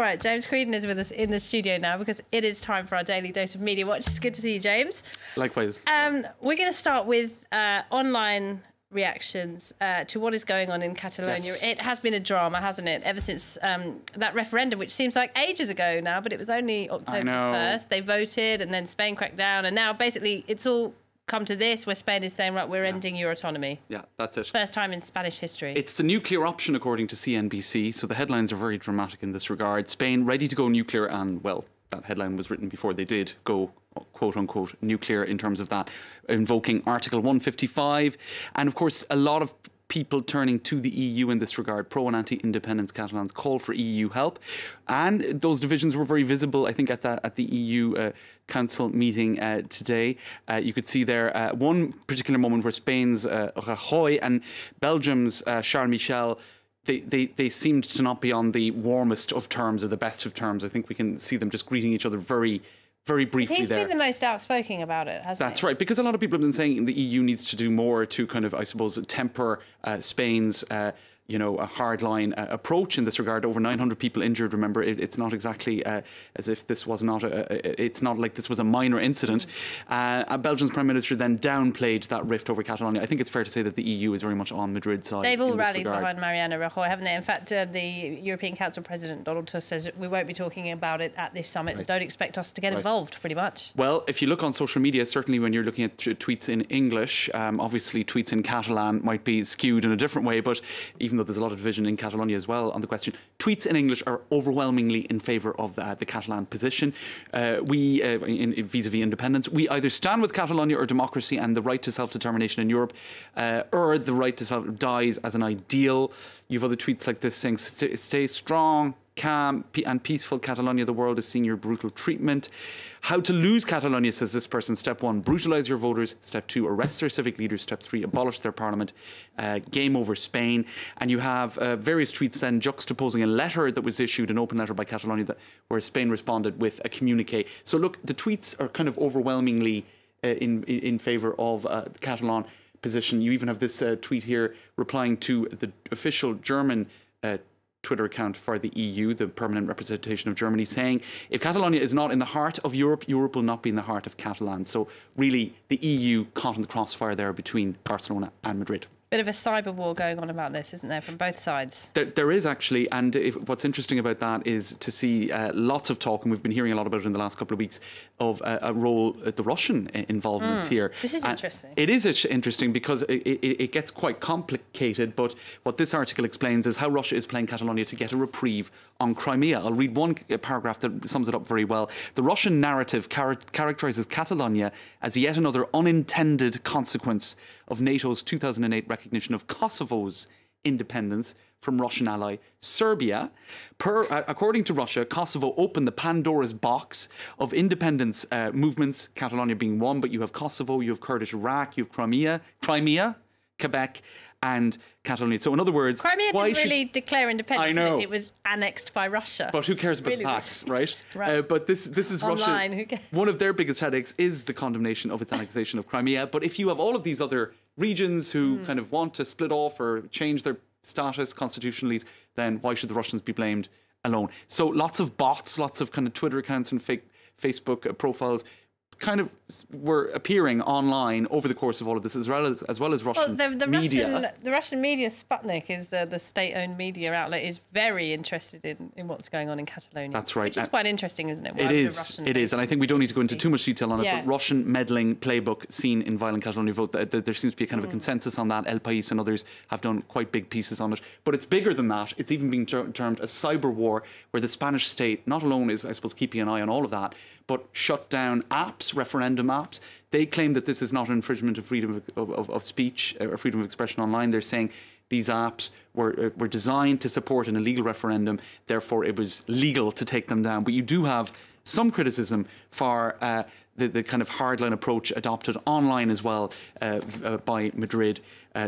All right, James Creedon is with us in the studio now because it is time for our daily dose of Media Watch. It's good to see you, James. Likewise. We're going to start with online reactions to what is going on in Catalonia. Yes. It has been a drama, hasn't it, ever since that referendum, which seems like ages ago now, but it was only October 1st. They voted and then Spain cracked down, and now basically it's all come to this where Spain is saying, right, we're ending your autonomy. Yeah, that's it. First time in Spanish history. It's the nuclear option, according to CNBC, so the headlines are very dramatic in this regard. Spain ready to go nuclear, and, well, that headline was written before they did go, quote-unquote, nuclear in terms of that, invoking Article 155. And, of course, a lot of people turning to the EU in this regard. Pro and anti-independence Catalans call for EU help, and those divisions were very visible, I think, at the EU Council meeting today. You could see there one particular moment where Spain's Rajoy and Belgium's Charles Michel, they seemed to not be on the warmest of terms or the best of terms. I think we can see them just greeting each other very briefly. He's been the most outspoken about it, hasn't he? That's right, because a lot of people have been saying the EU needs to do more to kind of, I suppose, temper Spain's a hardline approach in this regard. Over 900 people injured. Remember, it's not exactly as if this was not it's not like this was a minor incident. Belgium's Prime Minister then downplayed that rift over Catalonia. I think it's fair to say that the EU is very much on Madrid's side. They've all rallied behind Mariano Rajoy, haven't they? In fact, the European Council President, Donald Tusk, says we won't be talking about it at this summit. Right. Don't expect us to get involved, pretty much. Well, if you look on social media, certainly when you're looking at tweets in English, obviously tweets in Catalan might be skewed in a different way, but even though there's a lot of division in Catalonia as well on the question, tweets in English are overwhelmingly in favour of the Catalan position. We, vis-a-vis independence, we either stand with Catalonia or democracy and the right to self-determination in Europe, or the right to self dies as an ideal. You've other tweets like this saying, stay strong, calm and peaceful Catalonia, the world is seeing your brutal treatment. How to lose Catalonia, says this person. Step 1, brutalise your voters. Step 2, arrest their civic leaders. Step 3, abolish their parliament. Game over Spain. And you have various tweets then juxtaposing a letter that was issued, an open letter by Catalonia, where Spain responded with a communique. So look, the tweets are kind of overwhelmingly in favour of the Catalan position. You even have this tweet here replying to the official German Twitter account for the EU, the permanent representation of Germany, saying if Catalonia is not in the heart of Europe, Europe will not be in the heart of Catalan. So really the EU caught in the crossfire there between Barcelona and Madrid. Bit of a cyber war going on about this, isn't there, from both sides? There is actually, and what's interesting about that is to see lots of talk, and we've been hearing a lot about it in the last couple of weeks, of a role, the Russian involvement here. This is interesting. It is interesting because it gets quite complicated, but what this article explains is how Russia is playing Catalonia to get a reprieve on Crimea. I'll read one paragraph that sums it up very well. The Russian narrative characterises Catalonia as yet another unintended consequence of NATO's 2008 recognition of Kosovo's independence from Russian ally Serbia. According to Russia, Kosovo opened the Pandora's box of independence movements, Catalonia being one, but you have Kosovo, you have Kurdish Iraq, you have Crimea, Quebec, and Catalonia. So in other words, Crimea didn't really declare independence. I know. It was annexed by Russia. But who cares about the facts, right? Right. But this is online, Russia. One of their biggest headaches is the condemnation of its annexation of Crimea. But if you have all of these other regions who kind of want to split off or change their status constitutionally, then why should the Russians be blamed alone? So lots of bots, lots of kind of Twitter accounts and fake Facebook profiles kind of were appearing online over the course of all of this, as well as Russian media. The Russian media, Sputnik, is the state-owned media outlet, is very interested in what's going on in Catalonia. That's right. Which is quite interesting, isn't it? It is, and I think we don't need to go into too much detail on it, but Russian meddling playbook seen in violent Catalonia vote, there seems to be a kind of a consensus on that. El País and others have done quite big pieces on it. But it's bigger than that. It's even being termed a cyber war, where the Spanish state not alone is, I suppose, keeping an eye on all of that, but shut down apps, referendum apps. They claim that this is not an infringement of freedom of speech or freedom of expression online. They're saying these apps were designed to support an illegal referendum, therefore it was legal to take them down. But you do have some criticism for the kind of hardline approach adopted online as well by Madrid.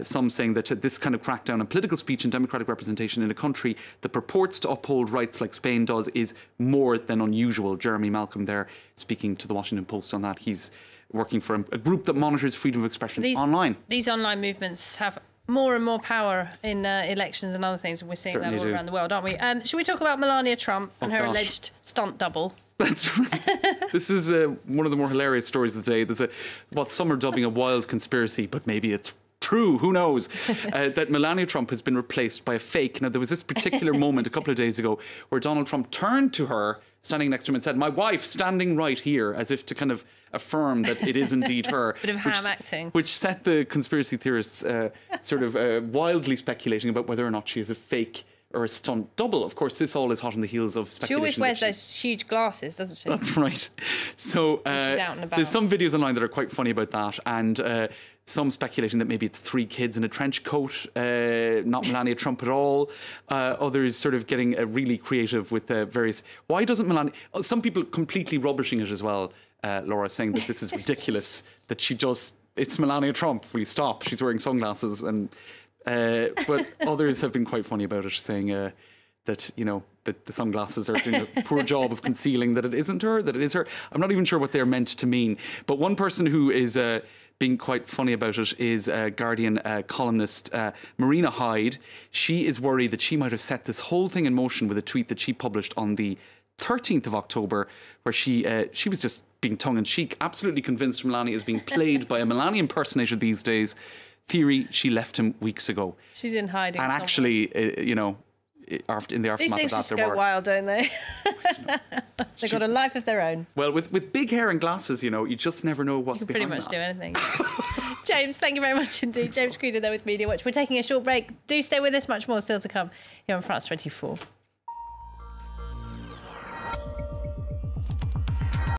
Some saying that this kind of crackdown on political speech and democratic representation in a country that purports to uphold rights like Spain does is more than unusual. Jeremy Malcolm there speaking to the Washington Post on that. He's working for a group that monitors freedom of expression online. These online movements have more and more power in elections and other things, and we're seeing Certainly that all around the world, aren't we? Should we talk about Melania Trump and her alleged stunt double? That's right. This is one of the more hilarious stories of the day. There's what some are dubbing a wild conspiracy, but maybe it's true, who knows, that Melania Trump has been replaced by a fake. Now, there was this particular moment a couple of days ago where Donald Trump turned to her, standing next to him, and said, "My wife standing right here," as if to kind of affirm that it is indeed her. Bit of ham acting. Which set the conspiracy theorists sort of wildly speculating about whether or not she is a fake or a stunt double. Of course, this all is hot on the heels of speculation. She always wears those huge glasses, doesn't she? That's right. So she's out and about. There's some videos online that are quite funny about that, and some speculation that maybe it's 3 kids in a trench coat, not Melania Trump at all. Others sort of getting really creative with various... Why doesn't Melania... Some people completely rubbishing it as well, Laura, saying that this is ridiculous, that she just... It's Melania Trump, will you stop? She's wearing sunglasses. And but others have been quite funny about it, saying that, you know, that the sunglasses are doing a poor job of concealing that it isn't her, that it is her. I'm not even sure what they're meant to mean. But one person who is... being quite funny about it is Guardian columnist Marina Hyde. She is worried that she might have set this whole thing in motion with a tweet that she published on the 13th of October, where she was just being tongue-in-cheek, absolutely convinced Melania is being played by a Melania impersonator these days. Theory, she left him weeks ago. She's in hiding. And actually, you know, in the aftermath of that, these things just go wild, don't they? They've got a life of their own. Well, with big hair and glasses, you know, you just never know what's behind that. You can pretty much do anything. James, thank you very much indeed. James Creeder there with Media Watch. We're taking a short break. Do stay with us. Much more still to come here on France 24.